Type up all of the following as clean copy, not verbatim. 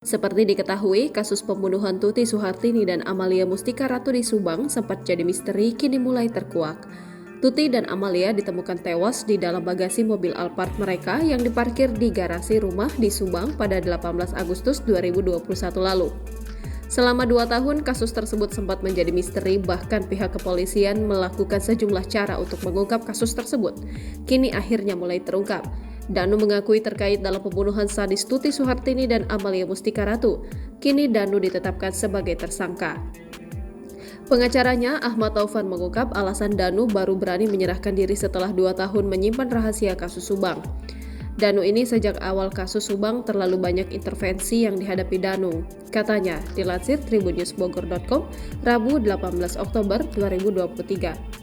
Seperti diketahui, kasus pembunuhan Tuti Suhartini dan Amalia Mustika Ratu di Subang sempat jadi misteri kini mulai terkuak. Tuti dan Amalia ditemukan tewas di dalam bagasi mobil Alphard mereka yang diparkir di garasi rumah di Subang pada 18 Agustus 2021 lalu. Selama 2 tahun, kasus tersebut sempat menjadi misteri, bahkan pihak kepolisian melakukan sejumlah cara untuk mengungkap kasus tersebut. Kini akhirnya mulai terungkap. Danu mengakui terkait dalam pembunuhan sadis Tuti Suhartini dan Amalia Mustika Ratu. Kini Danu ditetapkan sebagai tersangka. Pengacaranya, Ahmad Taufan, mengungkap alasan Danu baru berani menyerahkan diri setelah 2 tahun menyimpan rahasia kasus Subang. Danu ini sejak awal kasus Subang terlalu banyak intervensi yang dihadapi Danu. Katanya, dilansir tribunnewsbogor.com, Rabu 18 Oktober 2023.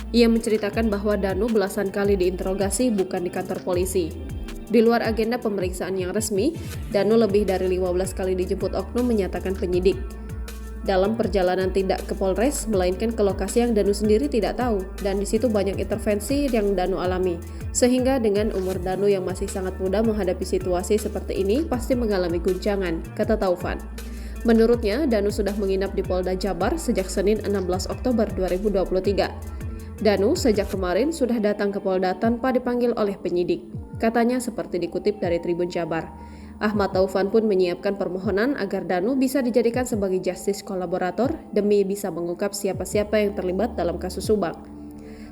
Ia menceritakan bahwa Danu belasan kali diinterogasi bukan di kantor polisi. Di luar agenda pemeriksaan yang resmi, Danu lebih dari 15 kali dijemput oknum menyatakan penyidik. Dalam perjalanan tidak ke Polres, melainkan ke lokasi yang Danu sendiri tidak tahu, dan di situ banyak intervensi yang Danu alami. Sehingga dengan umur Danu yang masih sangat muda menghadapi situasi seperti ini pasti mengalami guncangan, kata Taufan. Menurutnya, Danu sudah menginap di Polda Jabar sejak Senin 16 Oktober 2023. Danu sejak kemarin sudah datang ke Polda tanpa dipanggil oleh penyidik. Katanya seperti dikutip dari Tribun Jabar. Ahmad Taufan pun menyiapkan permohonan agar Danu bisa dijadikan sebagai justice kolaborator demi bisa mengungkap siapa-siapa yang terlibat dalam kasus Subang.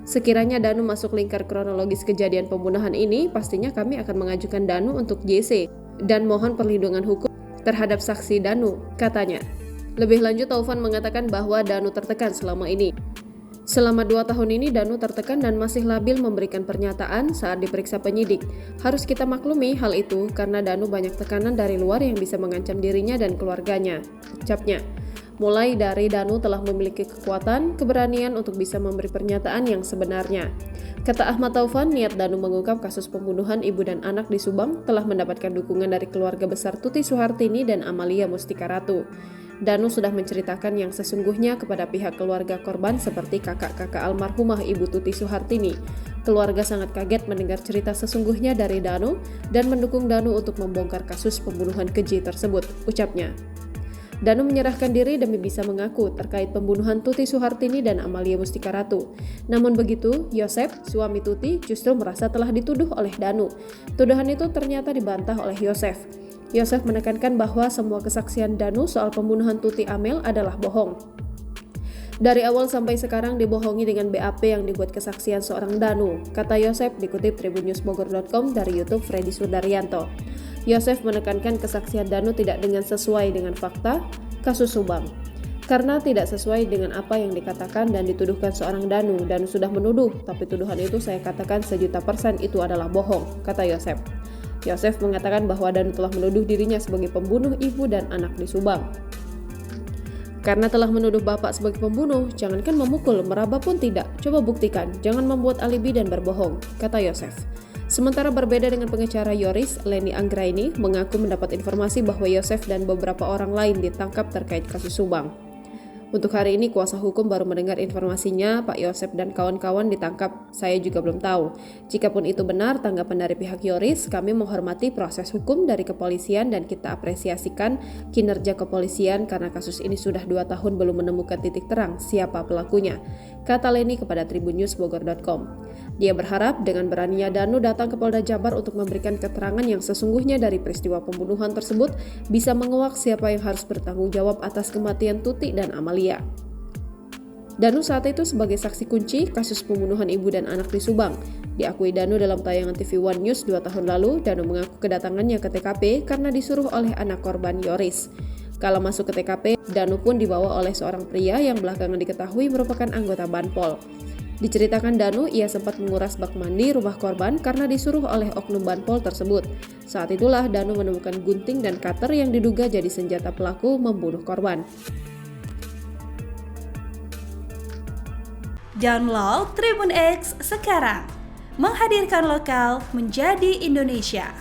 Sekiranya Danu masuk lingkar kronologis kejadian pembunuhan ini, pastinya kami akan mengajukan Danu untuk JC dan mohon perlindungan hukum terhadap saksi Danu, katanya. Lebih lanjut, Taufan mengatakan bahwa Danu tertekan selama ini. Selama 2 tahun ini Danu tertekan dan masih labil memberikan pernyataan saat diperiksa penyidik. Harus kita maklumi hal itu karena Danu banyak tekanan dari luar yang bisa mengancam dirinya dan keluarganya, ucapnya. Mulai dari Danu telah memiliki kekuatan, keberanian untuk bisa memberi pernyataan yang sebenarnya. Kata Ahmad Taufan, niat Danu mengungkap kasus pembunuhan ibu dan anak di Subang telah mendapatkan dukungan dari keluarga besar Tuti Suhartini dan Amalia Mustika Ratu. Danu sudah menceritakan yang sesungguhnya kepada pihak keluarga korban seperti kakak-kakak almarhumah Ibu Tuti Suhartini. Keluarga sangat kaget mendengar cerita sesungguhnya dari Danu dan mendukung Danu untuk membongkar kasus pembunuhan keji tersebut, ucapnya. Danu menyerahkan diri demi bisa mengaku terkait pembunuhan Tuti Suhartini dan Amalia Mustika Ratu. Namun begitu, Yosef, suami Tuti, justru merasa telah dituduh oleh Danu. Tuduhan itu ternyata dibantah oleh Yosef. Yosef menekankan bahwa semua kesaksian Danu soal pembunuhan Tuti Amel adalah bohong. Dari awal sampai sekarang dibohongi dengan BAP yang dibuat kesaksian seorang Danu, kata Yosef dikutip tribunnewsbogor.com dari YouTube Freddy Sudaryanto. Yosef menekankan kesaksian Danu tidak sesuai dengan fakta kasus Subang. Karena tidak sesuai dengan apa yang dikatakan dan dituduhkan seorang Danu sudah menuduh, tapi tuduhan itu saya katakan 1.000.000% itu adalah bohong, kata Yosef. Yosef mengatakan bahwa Danu telah menuduh dirinya sebagai pembunuh ibu dan anak di Subang. Karena telah menuduh bapak sebagai pembunuh, jangankan memukul, meraba pun tidak. Coba buktikan, jangan membuat alibi dan berbohong, kata Yosef. Sementara berbeda dengan pengacara Yoris, Leni Anggraini mengaku mendapat informasi bahwa Yosef dan beberapa orang lain ditangkap terkait kasus Subang. Untuk hari ini, kuasa hukum baru mendengar informasinya Pak Yosef dan kawan-kawan ditangkap. Saya juga belum tahu. Jikapun itu benar, tanggapan dari pihak Yoris, kami menghormati proses hukum dari kepolisian dan kita apresiasikan kinerja kepolisian karena kasus ini sudah 2 tahun belum menemukan titik terang siapa pelakunya, kata Leni kepada tribunnewsbogor.com. Dia berharap dengan beraninya Danu datang ke Polda Jabar untuk memberikan keterangan yang sesungguhnya dari peristiwa pembunuhan tersebut bisa menguak siapa yang harus bertanggung jawab atas kematian Tuti dan Amalia. Danu saat itu sebagai saksi kunci kasus pembunuhan ibu dan anak di Subang. Diakui Danu dalam tayangan TV One News 2 tahun lalu, Danu mengaku kedatangannya ke TKP karena disuruh oleh anak korban Yoris. Kala masuk ke TKP, Danu pun dibawa oleh seorang pria yang belakangan diketahui merupakan anggota Banpol. Diceritakan Danu, ia sempat menguras bak mandi rumah korban karena disuruh oleh oknum Banpol tersebut. Saat itulah Danu menemukan gunting dan cutter yang diduga jadi senjata pelaku membunuh korban. Download Tribun X sekarang, menghadirkan lokal menjadi Indonesia.